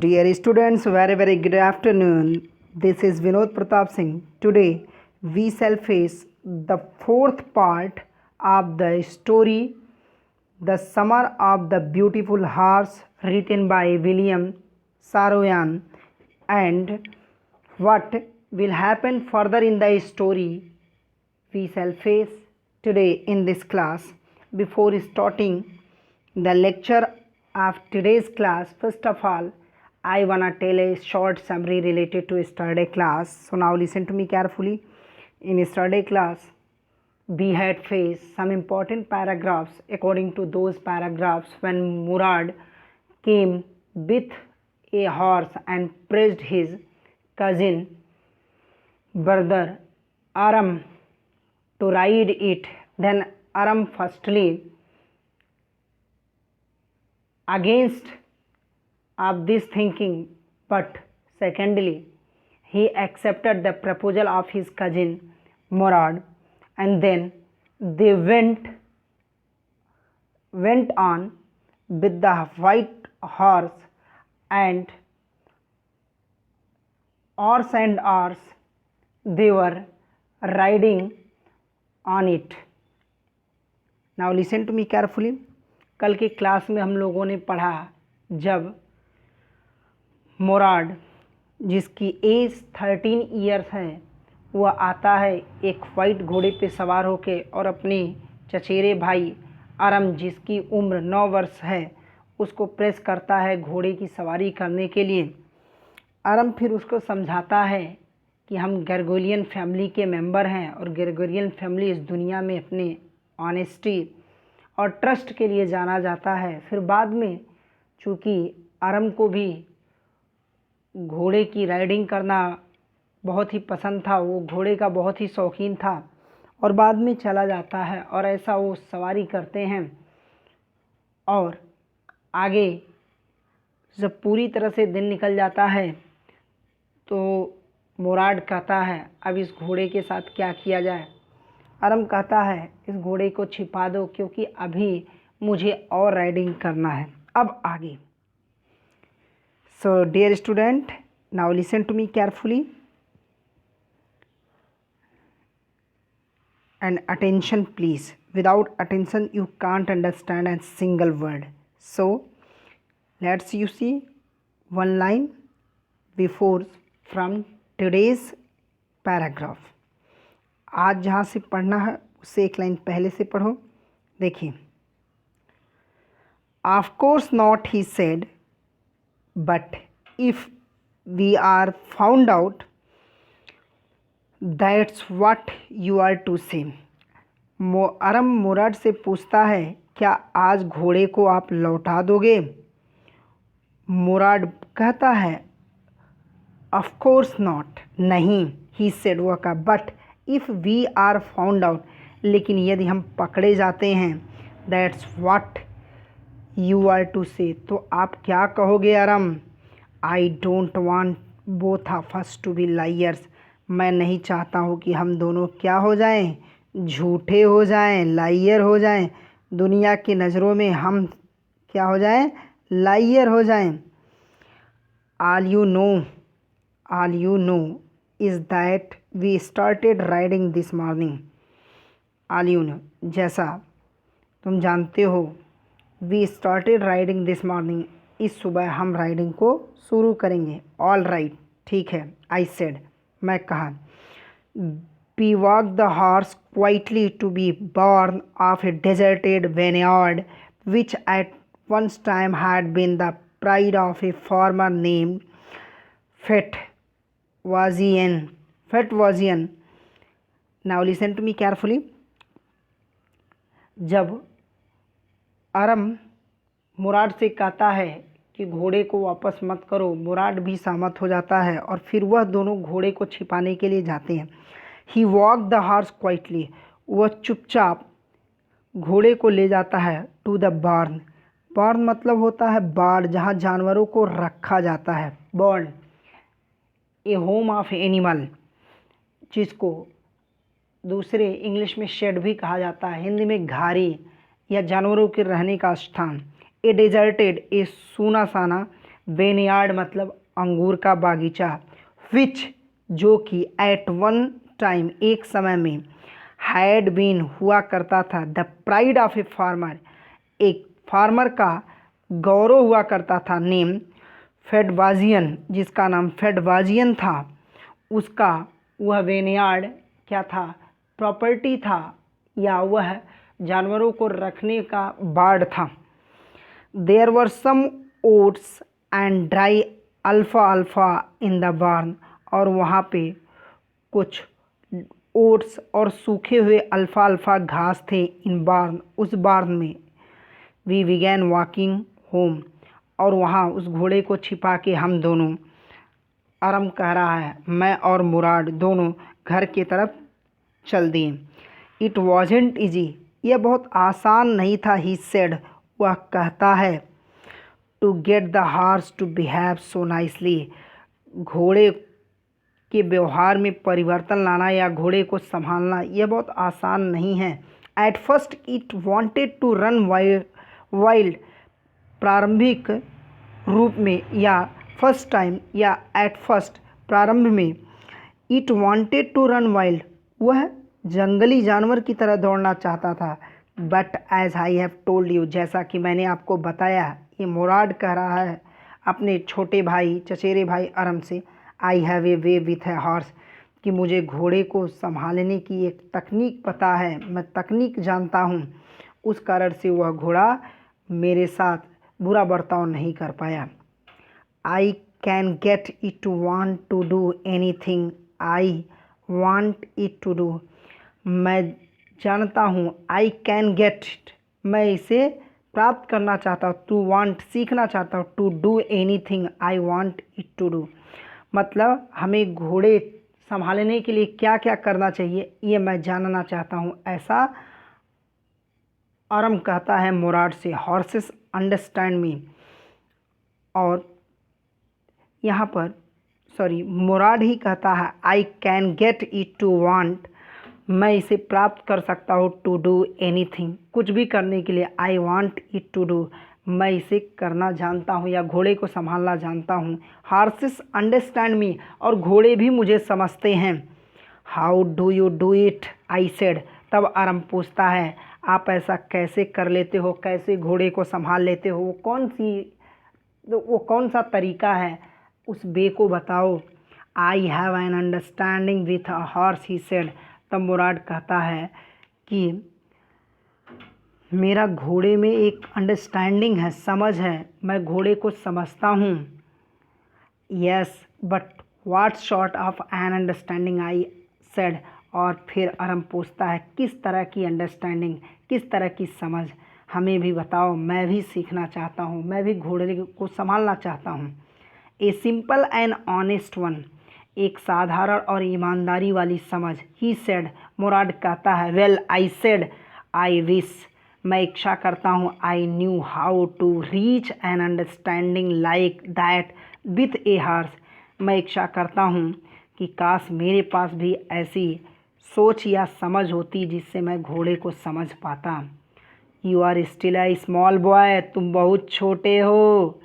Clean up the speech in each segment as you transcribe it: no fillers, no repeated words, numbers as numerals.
Dear students, very good afternoon. This is Vinod Pratap Singh. Today we shall face the fourth part of the story, The Summer of the Beautiful Horse, written by William Saroyan. And what will happen further in the story we shall face today in this class. Before starting the lecture of today's class, first of all, I wanna tell a short summary related to yesterday class. So now listen to me carefully. In yesterday class, we had faced some important paragraphs. According to those paragraphs, when Murad came with a horse and praised his cousin brother Aram to ride it, then Aram firstly against of this thinking, but secondly he accepted the proposal of his cousin Murad, and then they went on with the white horse and oars they were riding on it. Now listen to me carefully. कल के class में हम लोगों ने पढ़ा जब मुराद, जिसकी as 13 years है, वह आता है एक वाइट घोड़े पे सवार होके और अपने चचेरे भाई अरम, जिसकी उम्र 9 वर्ष है, उसको प्रेस करता है घोड़े की सवारी करने के लिए। अरम फिर उसको समझाता है कि हम ग्रेगोरियन फैमिली के मेंबर हैं और ग्रेगोरियन फैमिली इस दुनिया में अपने ऑनेस्टी और ट्रस्ट के लिए जाना जाता है। फिर बाद में चूँकि अरम को भी घोड़े की राइडिंग करना बहुत ही पसंद था, वो घोड़े का बहुत ही शौकीन था और बाद में चला जाता है और ऐसा वो सवारी करते हैं। और आगे जब पूरी तरह से दिन निकल जाता है तो मुराद कहता है अब इस घोड़े के साथ क्या किया जाए। अरम कहता है इस घोड़े को छिपा दो क्योंकि अभी मुझे और राइडिंग करना है। अब आगे। So dear student, now listen to me carefully and attention please. Without attention you can't understand a single word. So let's you see one line before from today's paragraph. आज जहाँ से पढ़ना है उससे एक लाइन पहले से पढ़ो। देखिए, Of course not, he said, but if we are found out, that's what you are to say. अरम मुराद से पूछता है क्या आज घोड़े को आप लौटा दोगे? मुराद कहता है ऑफ कोर्स नॉट, नहीं। ही सेड, वो कहा, but if we are found out, लेकिन यदि हम पकड़े जाते हैं, that's what you are to say, तो आप क्या कहोगे Aram? I don't want both of us to be liars, मैं नहीं चाहता हूँ कि हम दोनों क्या हो जाएं, झूठे हो जाएं, लायर हो जाएं। दुनिया की नज़रों में हम क्या हो जाएं? लायर हो जाएं। All you know is that we started riding this morning. All you know, जैसा तुम जानते हो, we started riding this morning, इस सुबह हम राइडिंग को शुरू करेंगे। ऑल राइट, ठीक है। आई सेड, मैं कहा। We walk the horse quietly to be born of a deserted vineyard which at one time had been the pride of a farmer named Fetvajian. Now listen to me carefully. जब Aram मुराद से कहता है कि घोड़े को वापस मत करो, मुराद भी सहमत हो जाता है और फिर वह दोनों घोड़े को छिपाने के लिए जाते हैं। ही वॉक द हॉर्स क्वाइटली, वह चुपचाप घोड़े को ले जाता है टू द बार्न। बार्न मतलब होता है बाड़, जहाँ जानवरों को रखा जाता है। बार्न ए होम ऑफ एनिमल, जिसको दूसरे इंग्लिश में शेड भी कहा जाता है, हिंदी में घारी या जानवरों के रहने का स्थान। ए डेजर्टेड, ए सूना साना वेनयार्ड मतलब अंगूर का बागीचा, विच जो कि एट वन टाइम एक समय में, हैड बीन हुआ करता था, the pride of a farmer एक फार्मर का गौरव हुआ करता था, नेम फेडवाजियन जिसका नाम फेडवाजियन था, उसका वह वेनयार्ड क्या था, प्रॉपर्टी था या वह जानवरों को रखने का बाड़ था। There were some oats and dry अल्फा अल्फा इन द बार्न और वहाँ पे कुछ ओट्स और सूखे हुए अल्फा अल्फा घास थे इन बार्न उस बार्न में। वी बिगैन वॉकिंग होम और वहाँ उस घोड़े को छिपा के हम दोनों, आरम कह रहा है मैं और मुराद दोनों घर की तरफ चल दिए। इट वॉजेंट ईजी यह बहुत आसान नहीं था, ही सेड वह कहता है, to get the horse to behave so nicely घोड़े के व्यवहार में परिवर्तन लाना या घोड़े को संभालना यह बहुत आसान नहीं है। At first it wanted to run wild प्रारंभिक रूप में या फर्स्ट टाइम या एट फर्स्ट प्रारंभ में, it wanted to run wild वह जंगली जानवर की तरह दौड़ना चाहता था। But as I have told you जैसा कि मैंने आपको बताया, ये मुराद कह रहा है अपने छोटे भाई चचेरे भाई अरम से, आई have a way with a horse कि मुझे घोड़े को संभालने की एक तकनीक पता है, मैं तकनीक जानता हूँ। उस कारण से वह घोड़ा मेरे साथ बुरा बर्ताव नहीं कर पाया। I can get it to want to do anything I want it to do मैं जानता हूँ, आई कैन गेट इट मैं इसे प्राप्त करना चाहता हूँ, टू वांट सीखना चाहता हूँ, to do anything I want it to do मतलब हमें घोड़े संभालने के लिए क्या क्या करना चाहिए ये मैं जानना चाहता हूँ, ऐसा आरम कहता है मुराद से। हॉर्सेस अंडरस्टैंड मी और यहाँ पर मुराद ही कहता है I can get it to want मैं इसे प्राप्त कर सकता हूँ, टू डू एनीथिंग कुछ भी करने के लिए, I want it to do मैं इसे करना जानता हूँ या घोड़े को संभालना जानता हूँ। हॉर्सेस अंडरस्टैंड मी और घोड़े भी मुझे समझते हैं। How do you do it I said तब आरम पूछता है आप ऐसा कैसे कर लेते हो, कैसे घोड़े को संभाल लेते हो, वो कौन सा तरीका है, उस वे को बताओ। I have an understanding with a horse he said तब मुराद कहता है कि मेरा घोड़े में एक अंडरस्टैंडिंग है, समझ है, मैं घोड़े को समझता हूँ। Yes but what sort of an understanding I said और फिर आरम पूछता है किस तरह की अंडरस्टैंडिंग, किस तरह की समझ, हमें भी बताओ, मैं भी सीखना चाहता हूँ, मैं भी घोड़े को संभालना चाहता हूँ। A simple and honest one एक साधारण और ईमानदारी वाली समझ, ही सेड मुराद कहता है। Well I said I wish मैं इच्छा करता हूँ, I knew how to reach an understanding like that with a horse मैं इच्छा करता हूँ कि काश मेरे पास भी ऐसी सोच या समझ होती जिससे मैं घोड़े को समझ पाता। You are still a small boy तुम बहुत छोटे हो,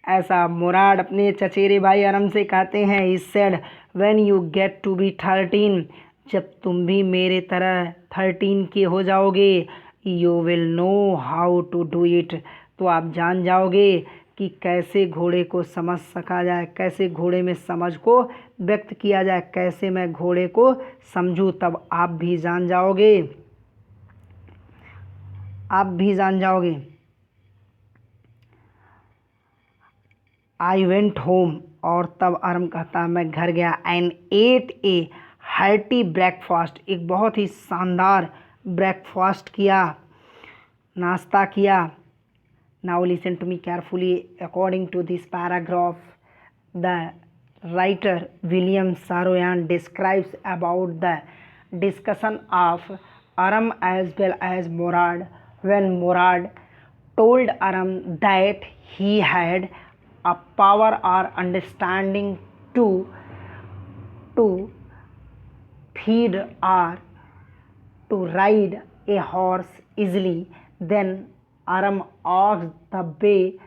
ऐसा मुराद अपने चचेरे भाई अरम से कहते हैं। He said when you get to be 13 जब तुम भी मेरे तरह 13 के हो जाओगे, you will know how to do it तो आप जान जाओगे कि कैसे घोड़े को समझ सका जाए, कैसे घोड़े में समझ को व्यक्त किया जाए, कैसे मैं घोड़े को समझूं, तब आप भी जान जाओगे, आप भी जान जाओगे। आई वेंट होम और तब आरम कहता मैं घर गया। And ate a hearty breakfast एक बहुत ही शानदार ब्रेकफास्ट किया, नाश्ता किया। Now listen to me carefully according to this paragraph the writer William Saroyan describes about the discussion of Aram as well as Murad when Murad told Aram that he had a power or understanding to feed or to ride a horse easily. Then Aram asked the way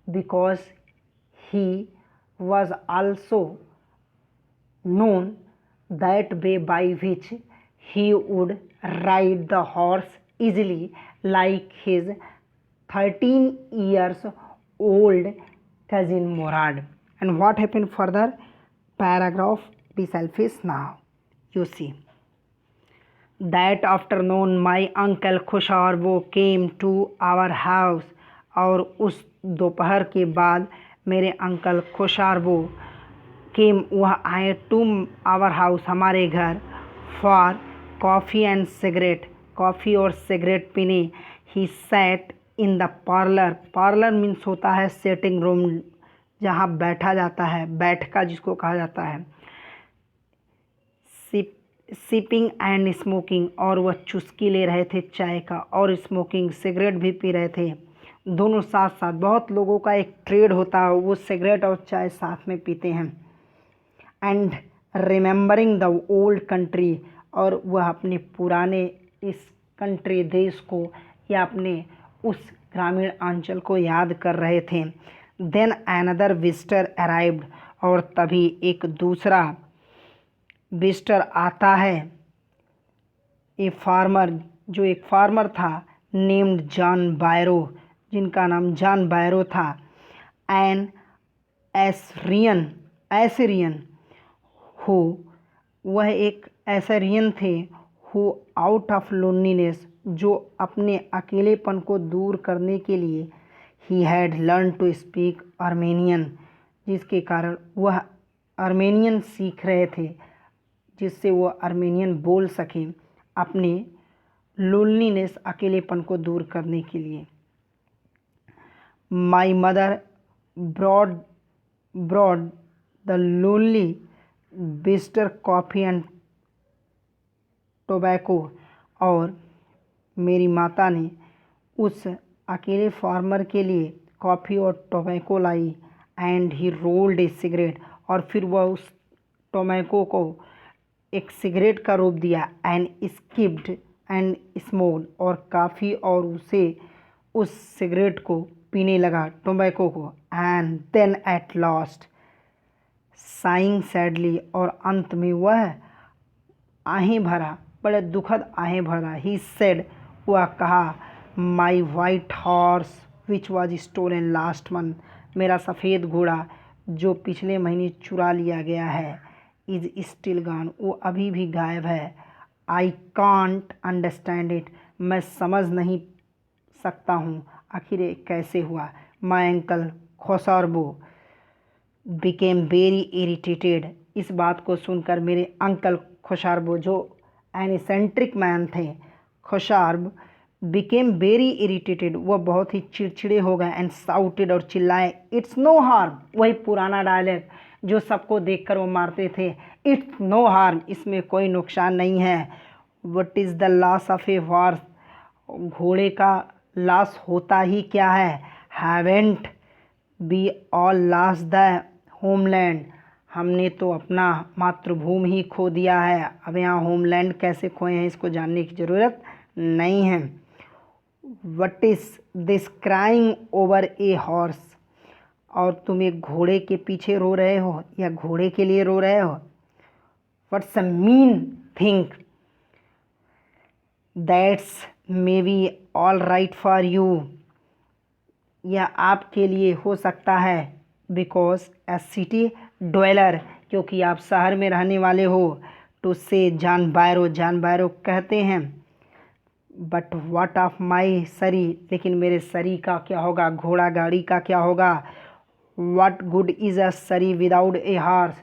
because he was also known that way by which he would ride the horse easily like his 13 years old cousin Murad. And what happened further? Paragraph be selfish now. You see. That afternoon my uncle खुशारबो came to our house. और उस दोपहर के बाद मेरे uncle खुशारबो केम वह आए to our house हमारे घर for coffee and cigarette coffee और सिगरेट पीने. He sat in the parlour. Parlour means होता है सेटिंग रूम जहाँ बैठा जाता है, बैठका जिसको कहा जाता है. सिपिंग एंड स्मोकिंग और वह चुस्की ले रहे थे चाय का और स्मोकिंग सिगरेट भी पी रहे थे दोनों साथ साथ. बहुत लोगों का एक ट्रेड होता है, वो सिगरेट और चाय साथ में पीते हैं. And remembering the old country और वह अपने पुराने इस कंट्री देश को या अपने उस ग्रामीण अंचल को याद कर रहे थे. देन अनदर विजिटर अराइव्ड और तभी एक दूसरा विजिटर आता है. ए फार्मर जो एक फार्मर था नेम्ड जॉन बायरो जिनका नाम जॉन बायरो था. एन एसरियन हो वह एक एसरियन थे. हु आउट ऑफ लोनलीनेस जो अपने अकेलेपन को दूर करने के लिए he had learn to speak Armenian जिसके कारण वह आर्मेनियन सीख रहे थे जिससे वो आर्मेनियन बोल सकें अपने लोनलीनेस अकेलेपन को दूर करने के लिए. My mother brought the lonely visitor coffee and tobacco और मेरी माता ने उस अकेले फार्मर के लिए कॉफ़ी और tobacco lie. And he rolled A cigarette और फिर वह उस टोबैको को एक सिगरेट का रूप दिया. एंड स्किप्ड एंड स्मोक्ड और काफ़ी और उसे उस सिगरेट को पीने लगा टोबैको को. And then at last saying sadly और अंत में वह आहें भरा बड़े दुखद आहें भरा. ही सेड वह कहा my white horse which was stolen last month मेरा सफ़ेद घोड़ा जो पिछले महीने चुरा लिया गया है इज़ स्टिल गॉन वो अभी भी गायब है. आई कांट अंडरस्टैंड इट मैं समझ नहीं सकता हूँ आखिर ये कैसे हुआ. My uncle Khosrove became very irritated इस बात को सुनकर मेरे अंकल खुशारबो जो एन एसेंट्रिक मैन थे खुशारब बिकेम वेरी इरिटेटेड वह बहुत ही चिड़चिड़े हो गए. एंड साउटेड और चिल्लाए इट्स नो हार्म वही पुराना डायलॉग जो सबको देखकर वो मारते थे. इट्स नो हार्म इसमें कोई नुकसान नहीं है. What is the loss of a horse घोड़े का लॉस होता ही क्या है. Haven't be all loss the homeland हमने तो अपना मातृभूमि ही खो दिया है. अब यहाँ होमलैंड कैसे खोए हैं इसको जानने की ज़रूरत नहीं है. What is this crying over a horse और तुम एक घोड़े के पीछे रो रहे हो या घोड़े के लिए रो रहे हो. What's a mean thing that's may be all right for you यह आपके लिए हो सकता है. बिकॉज ए सिटी ड्वेलर क्योंकि आप शहर में रहने वाले हो. टू से जॉन बायरो कहते हैं. बट व्हाट ऑफ माई सरी लेकिन मेरे सरी का क्या होगा घोड़ा गाड़ी का क्या होगा. व्हाट गुड इज़ अ सरी विदाउट ए हॉर्स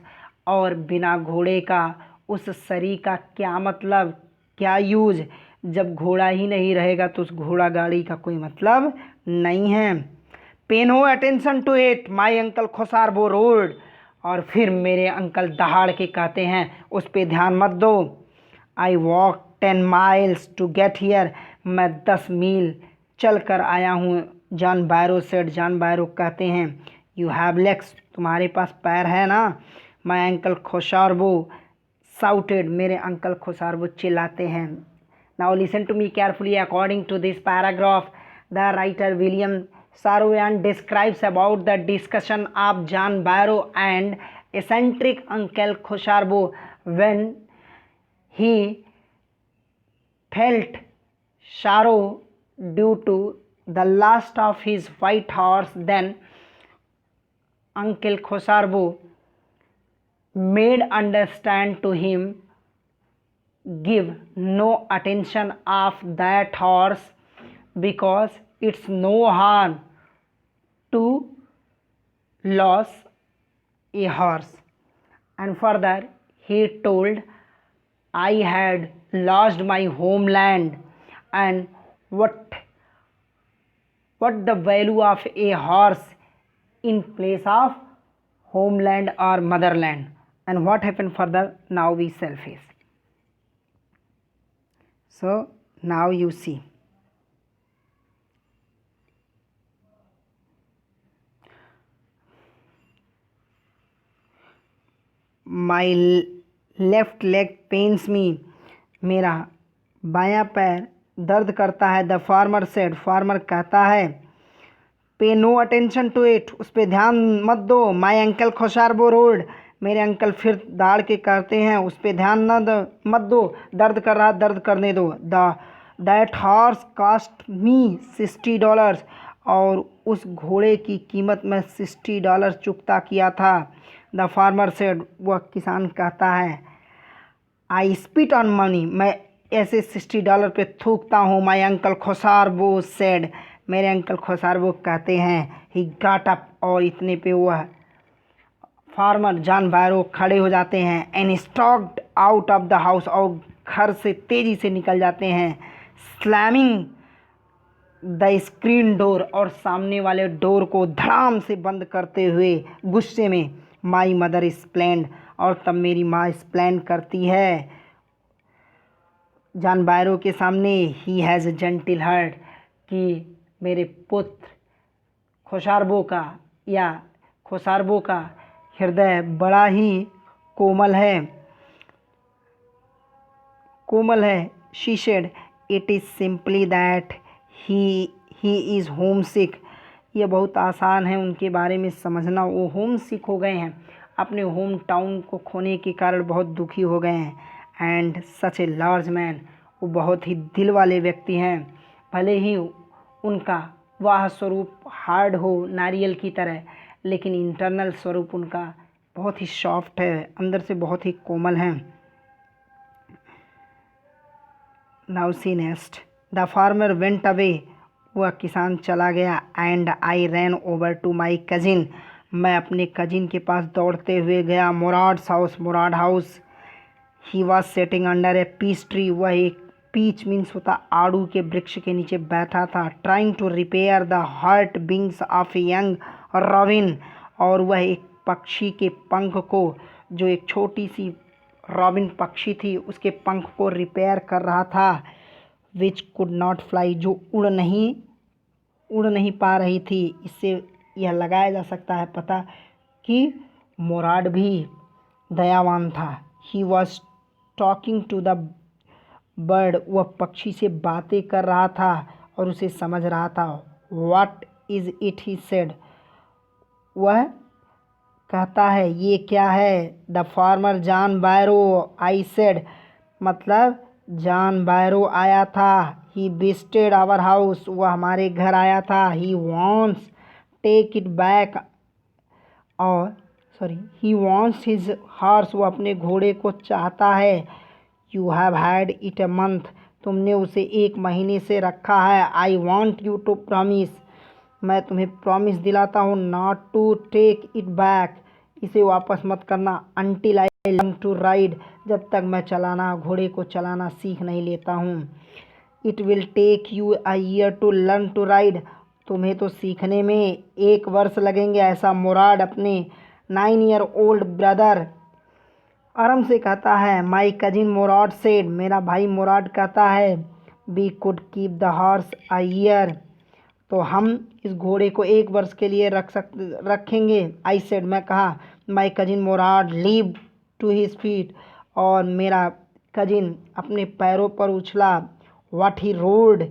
और बिना घोड़े का उस सरी का क्या मतलब क्या यूज जब घोड़ा ही नहीं रहेगा तो उस घोड़ा गाड़ी का कोई मतलब नहीं है. Pay no attention to it my uncle Khosrove roared और फिर मेरे अंकल दहाड़ के कहते हैं उस पर ध्यान मत दो. I walk 10 miles to get here मैं 10 मील चल कर आया हूँ. जॉन बायरो कहते हैं. यू हैव लेग्स तुम्हारे पास पैर है ना. माई अंकल खुशारबो साउटेड मेरे अंकल खुशारबो चिल्लाते हैं. Now listen to me carefully. According to this paragraph the writer William Saroyan describes about the discussion of John Barrow and eccentric Uncle Khosharbo when he felt sorrow due to the loss of his white horse. Then Uncle Khosharbo made understand to him, give no attention of that horse, because it's no harm to lose a horse. And further he told, I had lost my homeland, and what the value of a horse in place of homeland or motherland. And what happened further, now we shall face. So now you see, my left leg pens मी, मेरा बायां पैर दर्द करता है। The farmer said, farmer कहता है, pay no attention to it, उस पर ध्यान मत दो। माई अंकल खोशारबो रोड, मेरे अंकल फिर दाड़ के कहते हैं, उस पर ध्यान मत दो, दर्द कर रहा, दर्द करने दो। दैट हॉर्स कास्ट मी $60, और उस घोड़े की कीमत मैं $60 चुकता किया था। द फार्मर सेड, वह किसान कहता है, आई स्पिट ऑन मनी, मैं ऐसे $60 पे थूकता हूँ। माई अंकल खोसारबो सेड, मेरे अंकल खोसारबो कहते हैं, ही गॉट अप, और इतने पे वह फार्मर जॉन बैरो खड़े हो जाते हैं। And stocked out of the house, और घर से तेज़ी से निकल जाते हैं। स्लैमिंग द स्क्रीन डोर, और सामने वाले डोर को धड़ाम से बंद करते हुए गुस्से में। माई मदर स्प्लेंड, और तब मेरी माँ स्प्लेंड करती है जॉन बैरो के सामने, he has a gentle heart, कि मेरे पुत्र खोशारबो का या खोसारबो का हृदय बड़ा ही कोमल है। She said, it is simply that he is homesick, ये बहुत आसान है उनके बारे में समझना, वो होम सिक हो गए हैं, अपने होम टाउन को खोने के कारण बहुत दुखी हो गए हैं। And such a large man, वो बहुत ही दिल वाले व्यक्ति हैं, भले ही उनका वाह स्वरूप हार्ड हो नारियल की तरह, लेकिन इंटरनल स्वरूप उनका बहुत ही सॉफ्ट है, अंदर से बहुत ही कोमल हैं। Now see next, the farmer went away, वह किसान चला गया। And I ran over to my cousin, मैं अपने कजिन के पास दौड़ते हुए गया। Mourad house, he was sitting under a peach tree, वह एक पीच मीन्स होता आड़ू के वृक्ष के नीचे बैठा था। Trying to repair the hurt wings of a young robin, और वह एक पक्षी के पंख को, जो एक छोटी सी रॉबिन पक्षी थी, उसके पंख को रिपेयर कर रहा था। विच कुड नॉट फ्लाई, जो उड़ नहीं पा रही थी। इससे यह लगाया जा सकता है पता कि मुराद भी दयावान था। He was talking to the bird, वह पक्षी से बातें कर रहा था और उसे समझ रहा था। What is it, he said, वह कहता है, ये क्या है। The farmer John Byro, I said, मतलब जॉन बैरो आया था। ही विजिटेड आवर हाउस, वह हमारे घर आया था। He wants take it back, और ही वॉन्ट्स हिज हॉर्स, वो अपने घोड़े को चाहता है। You have had it a month, तुमने उसे 1 महीने से रखा है। I want you to promise, मैं तुम्हें प्रॉमिस दिलाता हूँ, not to take it back, इसे वापस मत करना। Until I learn to ride, जब तक मैं घोड़े को चलाना सीख नहीं लेता हूँ। It will take you a year to learn to ride, तुम्हें तो सीखने में 1 वर्ष लगेंगे, ऐसा मुराद अपने 9 ईयर ओल्ड ब्रदर आराम से कहता है। माई कजिन मुराद सेड, मेरा भाई मुराद कहता है, we could keep the horse a year, तो हम इस घोड़े को 1 वर्ष के लिए रखेंगे। आई सेड, मैं कहा। My cousin Mourad leave to his feet, और मेरा कजिन अपने पैरों पर उछला। व्हाट ही रोड,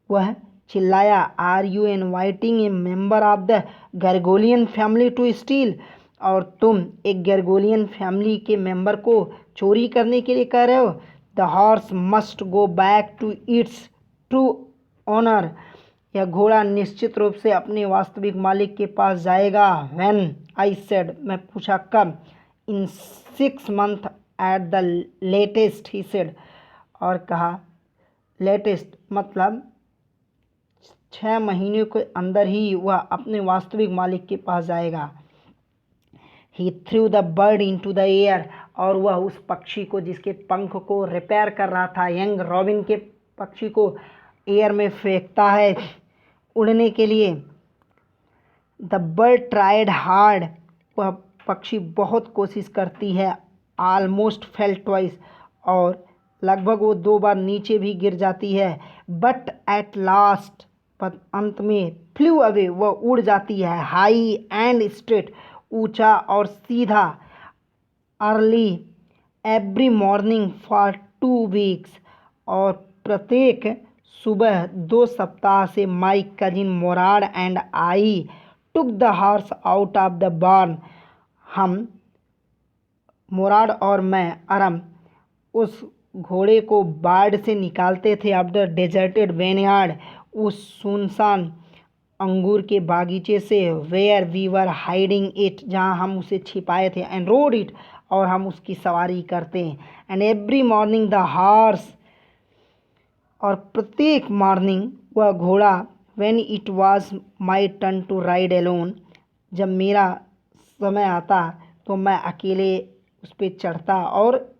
वह चिल्लाया, are you inviting a member of the Garoghlanian family to steal? और तुम एक गर्गोलियन फैमिली के मेंबर को चोरी करने के लिए कह रहे हो? The horse must go back to its true owner. यह घोड़ा निश्चित रूप से अपने वास्तविक मालिक के पास जाएगा। व्हेन, आई सेड, मैं पूछा कब? इन 6 months at the latest, he said, और कहा लेटेस्ट मतलब 6 महीने के अंदर ही वह अपने वास्तविक मालिक के पास जाएगा। He threw the bird into the air, और वह उस पक्षी को जिसके पंख को रिपेयर कर रहा था, यंग रॉबिन के पक्षी को एयर में फेंकता है उड़ने के लिए। द बर्ड ट्राइड हार्ड, वह पक्षी बहुत कोशिश करती है। ऑलमोस्ट फेल ट्वाइस, और लगभग वो 2 बार नीचे भी गिर जाती है। बट एट लास्ट, पर अंत में, फ्लू अवे, वह उड़ जाती है। हाई एंड स्ट्रेट, ऊंचा और सीधा। Early every morning for 2 weeks, और प्रत्येक सुबह 2 सप्ताह से my cousin Mourad and I took the horse out of the barn. हम, मोराड और मैं, अरम, उस घोड़े को बाड़ से निकालते थे। आफ्टर डेजर्टेड वेनयार्ड, उस सुनसान अंगूर के बागीचे से। Where we were hiding it, जहाँ हम उसे छिपाए थे। एंड रोड इट, और हम उसकी सवारी करते। And every morning the horse, और प्रत्येक मॉर्निंग वह घोड़ा। When it was my turn to ride alone, जब मेरा समय आता तो मैं अकेले उस पर चढ़ता और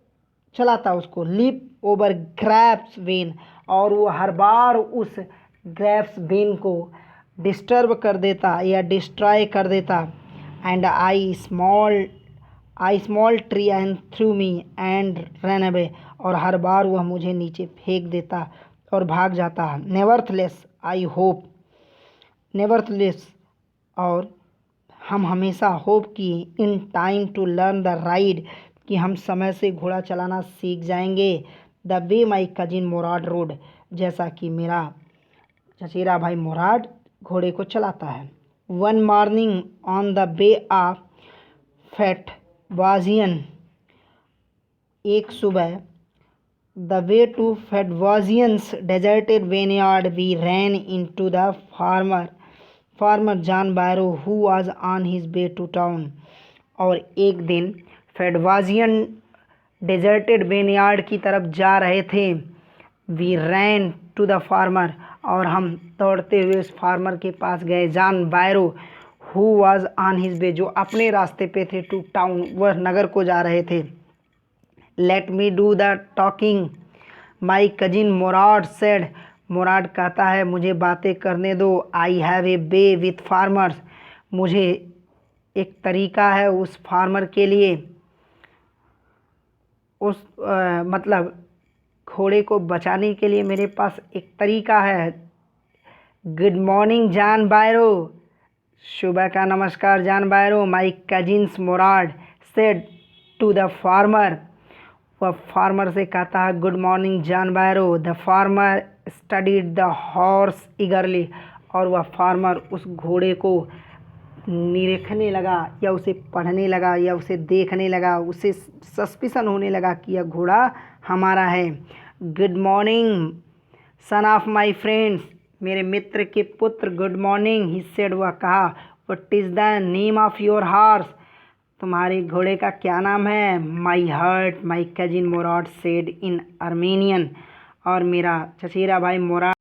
चलाता उसको। लीप ओवर ग्रैप्स वेन, और वो हर बार उस ग्रैप्स वेन को डिस्टर्ब कर देता या डिस्ट्रॉय कर देता। And I small tree and through me and run away, और हर बार वह मुझे नीचे फेंक देता और भाग जाता। नेवरथलेस आई होप, नेवरथलेस, और हम हमेशा होप किए। In time to learn the ride, कि हम समय से घोड़ा चलाना सीख जाएंगे। The way my cousin Mourad rode, जैसा कि मेरा चचेरा भाई मोराड घोड़े को चलाता है। One morning on the way of Fetvajian, एक सुबह the way to Fetvajian's deserted vineyard, we ran into the farmer John Byro who was on his way to town. और एक दिन फेटवाजियन डेजर्टेड वेनयार्ड की तरफ जा रहे थे। We ran to the farmer, और हम दौड़ते हुए उस फार्मर के पास गए। John Byro who was on his way, जो अपने रास्ते पे थे, टू टाउन, वह नगर को जा रहे थे। Let me do the talking my cousin Mourad said, Mourad कहता है मुझे बातें करने दो। I have a way with farmers, मुझे एक तरीका है उस फार्मर के लिए, उस मतलब घोड़े को बचाने के लिए मेरे पास एक तरीका है। गुड मॉर्निंग जॉन बैरो, सुबह का नमस्कार John Byro. My cousin's Mourad said to the farmer, वह फार्मर से कहता है good morning John Byro. The farmer studied the horse eagerly, और वह फार्मर उस घोड़े को निरीखने लगा या उसे पढ़ने लगा या उसे देखने लगा। उसे सस्पिशन होने लगा कि यह घोड़ा हमारा है। Good morning son of my friends, मेरे मित्र के पुत्र, गुड मॉर्निंग, ही सेड, वह कहा। What is the name of your horse, तुम्हारे घोड़े का क्या नाम है? My heart, my cousin Mourad said in Armenian, और मेरा चचेरा भाई मोराड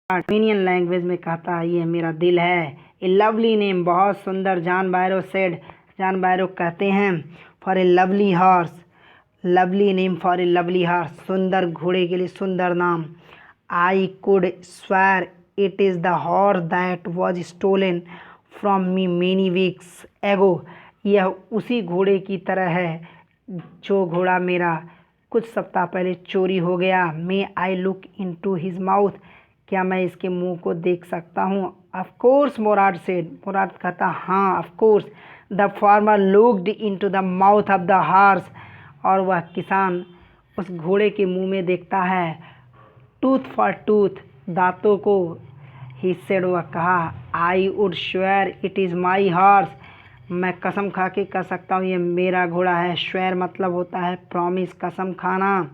आर्मेनियन लैंग्वेज में कहता है ये मेरा दिल है। ए लवली नेम, बहुत सुंदर, John Byro said, John Byro कहते हैं, for a lovely horse, lovely name for a lovely horse, सुंदर घोड़े के लिए सुंदर नाम। I could swear it is the horse that was stolen from me many weeks ago, यह उसी घोड़े की तरह है जो घोड़ा मेरा कुछ सप्ताह पहले चोरी हो गया। May I look into his mouth, क्या मैं इसके मुंह को देख सकता हूँ? Of course Mourad said, Mourad कहता हाँ of course. The farmer looked into the mouth of the horse, और वह किसान उस घोड़े के मुंह में देखता है। टूथ फॉर टूथ, दांतों को। ही सेड, वह कहा, I would swear it is my horse, मैं कसम खा के कह सकता हूँ ये मेरा घोड़ा है। स्वेयर मतलब होता है प्रॉमिस, कसम खाना।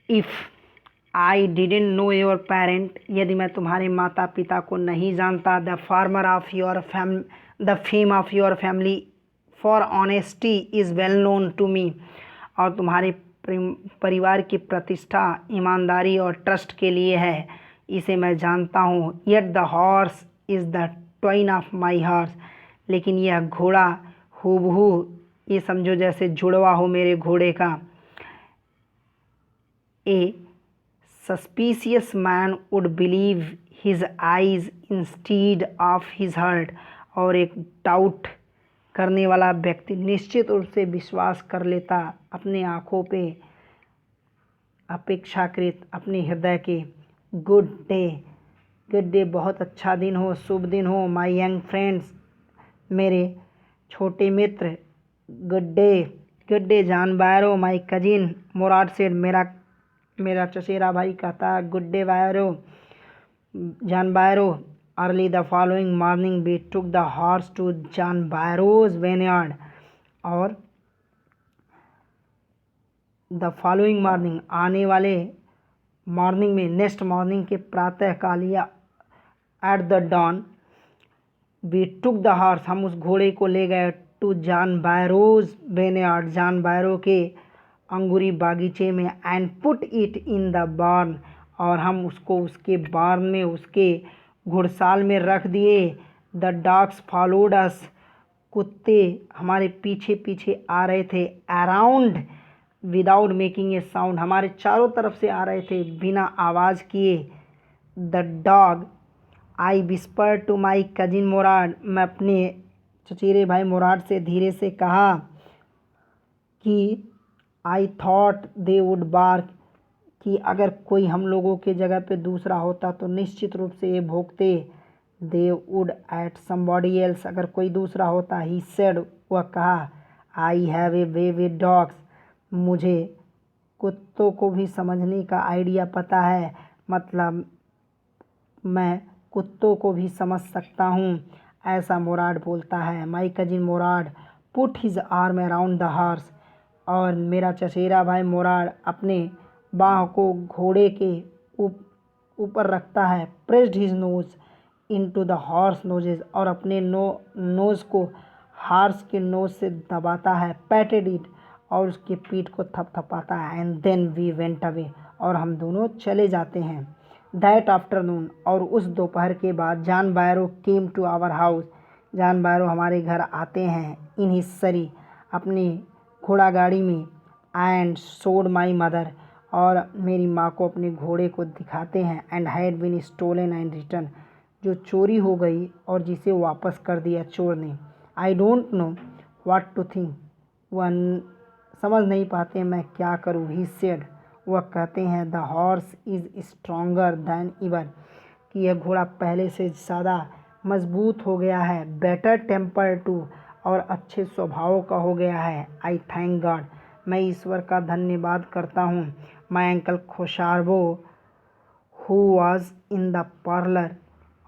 If I didn't know your parent, यदि मैं तुम्हारे माता पिता को नहीं जानता, the fame of your family for honesty is well known to me, और तुम्हारे परिवार की प्रतिष्ठा ईमानदारी और ट्रस्ट के लिए है, इसे मैं जानता हूँ। Yet the horse is the twine of my horse, लेकिन यह घोड़ा हूबहू, ये समझो जैसे जुड़वा हो मेरे घोड़े का। A suspicious man would believe his eyes instead of his heart, और एक डाउट करने वाला व्यक्ति निश्चित रूप से विश्वास कर लेता अपने आँखों पे अपेक्षाकृत अपने हृदय के। गुड डे, बहुत अच्छा दिन हो, शुभ दिन हो। माई यंग फ्रेंड्स, मेरे छोटे मित्र। Good day John Byro, my cousin Mourad said, मेरा चचेरा भाई कहता है good day Byro, John Byro. Early the following morning we took the horse to John Byro's vineyard, और द फॉलोइंग मॉर्निंग, आने वाले मॉर्निंग में, नेक्स्ट मॉर्निंग के प्रातः काल या at the dawn, we took the horse, हम उस घोड़े को ले गए to John Byro's vineyard, John Byro के अंगूरी बागीचे में, and put it in the barn, और हम उसको उसके बार्न में, उसके घुड़साल में रख दिए। द डॉग्स फॉलोड अस, कुत्ते हमारे पीछे पीछे आ रहे थे। Around without making a sound, हमारे चारों तरफ से आ रहे थे बिना आवाज़ किए। The dog, I whisper to my cousin Mourad, मैं अपने चचेरे भाई मोराड से धीरे से कहा कि I thought they would bark, कि अगर कोई हम लोगों के जगह पे दूसरा होता तो निश्चित रूप से ये भौंकते। They would at somebody else, अगर कोई दूसरा होता। ही सेड, वह कहा, I have a way with dogs, मुझे कुत्तों को भी समझने का आइडिया पता है, मतलब मैं कुत्तों को भी समझ सकता हूँ, ऐसा मोराड बोलता है। My cousin Mourad put his arm around the horse, और मेरा चचेरा भाई मोराड अपने बाँह को घोड़े के ऊपर रखता है। Pressed his nose into the horse noses, और अपने नोज़ को हॉर्स के नोज से दबाता है। पैटेड इट, और उसकी पीठ को थपथपाता है। And then we went away, और हम दोनों चले जाते हैं। दैट आफ्टरनून, और उस दोपहर के बाद, John Byro came to our house, John Byro हमारे घर आते हैं। इन हिज सरी, अपनी घोड़ा गाड़ी में। एंड शोड माई मदर, और मेरी माँ को अपने घोड़े को दिखाते हैं। And had been stolen and return, जो चोरी हो गई और जिसे वापस कर दिया चोर ने। I don't know what to think, वह समझ नहीं पाते मैं क्या करूँ। ही सेड, वह कहते हैं, the horse is stronger than ever, कि यह घोड़ा पहले से ज़्यादा मजबूत हो गया है। बेटर टेम्पर टू, और अच्छे स्वभाव का हो गया है। आई थैंक गॉड, मैं ईश्वर का धन्यवाद करता हूँ। My uncle Khosrove who was in the parlour,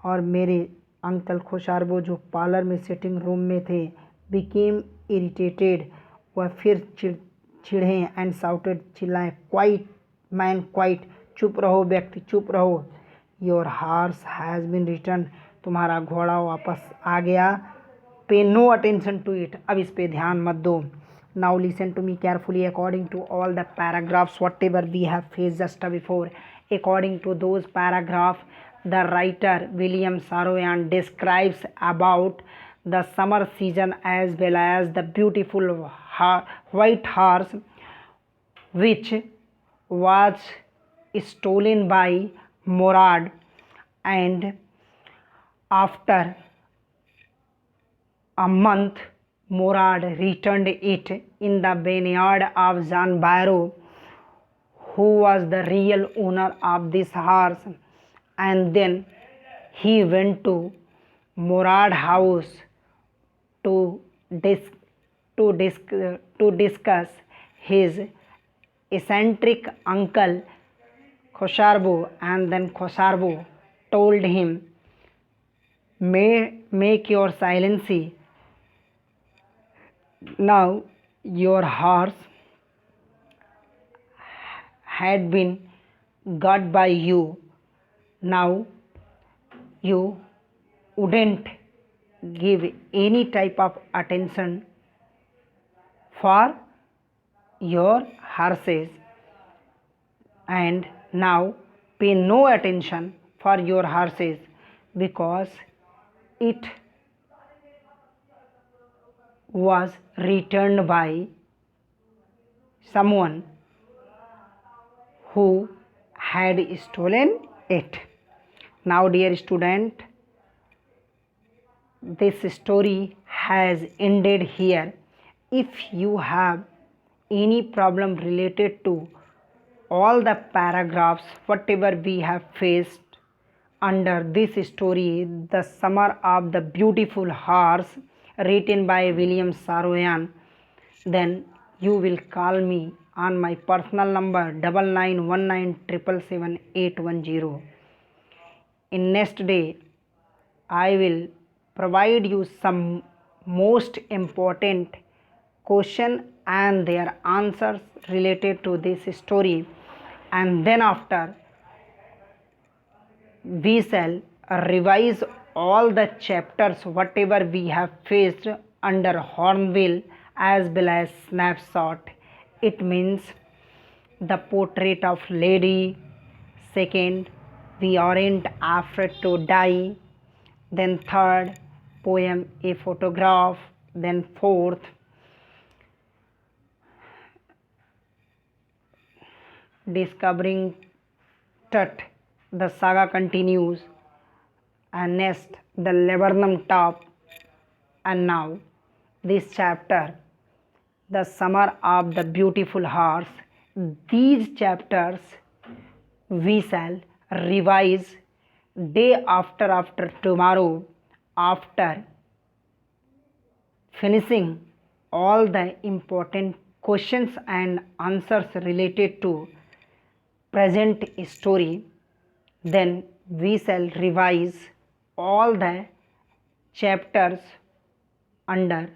और मेरे अंकल खोशारबो जो पार्लर में सिटिंग रूम में थे, बिकेम इरिटेटेड, वह फिर चिढ़े। एंड साउटेड, चिल्लाएं, क्वाइट मैन क्वाइट, चुप रहो व्यक्ति, चुप रहो। Your horse has been return, तुम्हारा घोड़ा वापस आ गया। पे नो अटेंशन टू इट, अब इस पे ध्यान मत दो। Now listen to me carefully according to all the paragraphs whatever we have face just before. According to those paragraphs, the writer William Saroyan describes about the summer season as well as the beautiful white horse which was stolen by Morad, and after a month Morad returned it in the vineyard of John Barrow, who was the real owner of this horse. And then he went to Morad house to discuss his eccentric uncle Khosharbo, and then Khosharbo told him, make your silence. Now your horse had been got by you. Now you wouldn't give any type of attention for your horses, and now pay no attention for your horses because it was returned by someone who had stolen it. Now, dear student, this story has ended here. If you have any problem related to all the paragraphs, whatever we have faced under this story, The Summer of the Beautiful Horse, written by William Saroyan, then you will call me on my personal number 9919777810. In next day, I will provide you some most important question and their answers related to this story, and then after we shall revise all the chapters whatever we have faced under Hornbill as well as Snapshot. It means the portrait of lady, second, we aren't afraid to die, then third, poem a photograph, then fourth, discovering Tut, the saga continues, and next the laburnum top, and now this chapter, The Summer of the Beautiful Horse. These chapters we shall revise day after tomorrow, after finishing all the important questions and answers related to present story. Then we shall revise all the chapters under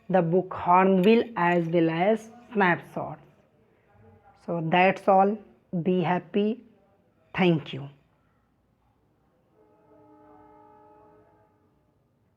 the book Hornbill as well as Snapshot. So that's all. Be happy. Thank you.